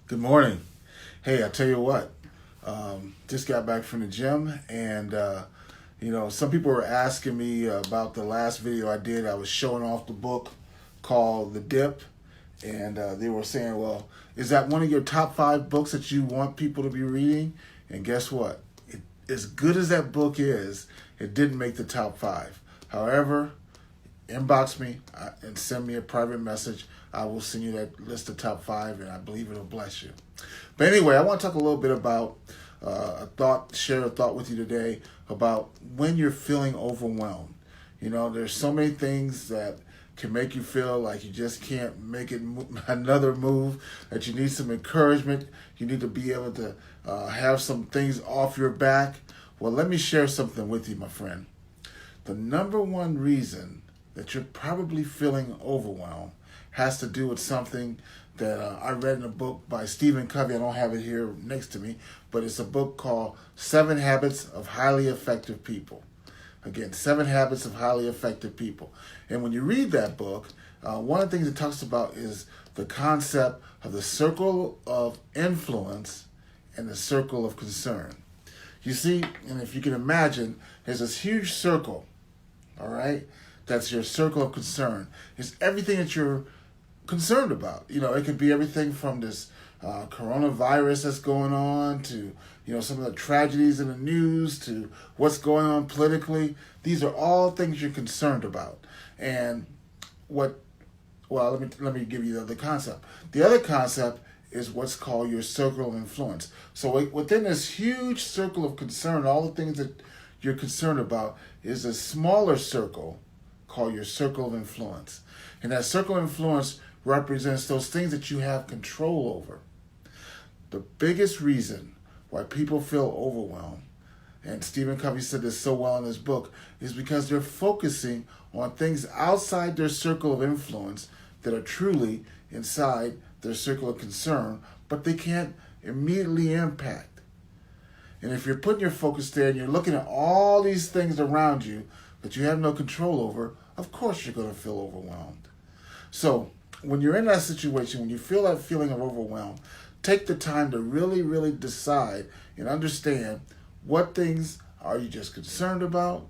Good morning. Hey, I tell you what, just got back from the gym, and some people were asking me about the last video I did. I was showing off the book called The Dip, and they were saying, "Well, is that one of your top five books that you want people to be reading?" And guess what? As good as that book is, it didn't make the top five. However, inbox me and send me a private message. I will send you that list of top five, and I believe it'll bless you. But anyway, I want to talk a little bit about share a thought with you today about when you're feeling overwhelmed. There's so many things that can make you feel like you just can't make it another move, that you need some encouragement. You need to be able to have some things off your back. Well, let me share something with you, my friend. The number one reason that you're probably feeling overwhelmed has to do with something that I read in a book by Stephen Covey. I don't have it here next to me, but it's a book called 7 Habits of Highly Effective People. Again, 7 Habits of Highly Effective People. And when you read that book, one of the things it talks about is the concept of the circle of influence and the circle of concern. You see, and if you can imagine, there's this huge circle, all right? That's your circle of concern. It's everything that you're concerned about. It could be everything from this coronavirus that's going on to, some of the tragedies in the news to what's going on politically. These are all things you're concerned about. And let me give you the other concept. The other concept is what's called your circle of influence. So within this huge circle of concern, all the things that you're concerned about is a smaller circle called your circle of influence. And that circle of influence represents those things that you have control over. The biggest reason why people feel overwhelmed, and Stephen Covey said this so well in his book, is because they're focusing on things outside their circle of influence that are truly inside their circle of concern, but they can't immediately impact. And if you're putting your focus there and you're looking at all these things around you that you have no control over, of course you're going to feel overwhelmed. So when you're in that situation, when you feel that feeling of overwhelm, take the time to really, really decide and understand what things are you just concerned about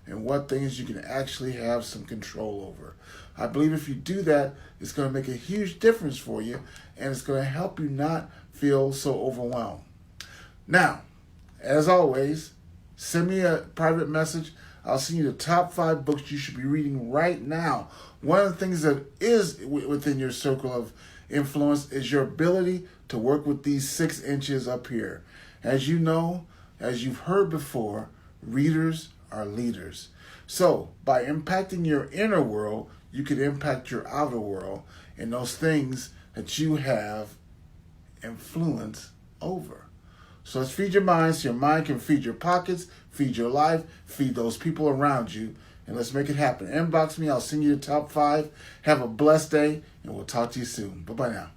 and what things you can actually have some control over. I believe if you do that, it's going to make a huge difference for you, and it's going to help you not feel so overwhelmed. Now, as always, send me a private message. I'll send you the top 5 books you should be reading right now. One of the things that is within your circle of influence is your ability to work with these 6 inches up here. As you know, as you've heard before, readers are leaders. So by impacting your inner world, you can impact your outer world and those things that you have influence over. So let's feed your mind so your mind can feed your pockets, feed your life, feed those people around you, and let's make it happen. Inbox me. I'll send you the top 5. Have a blessed day, and we'll talk to you soon. Bye-bye now.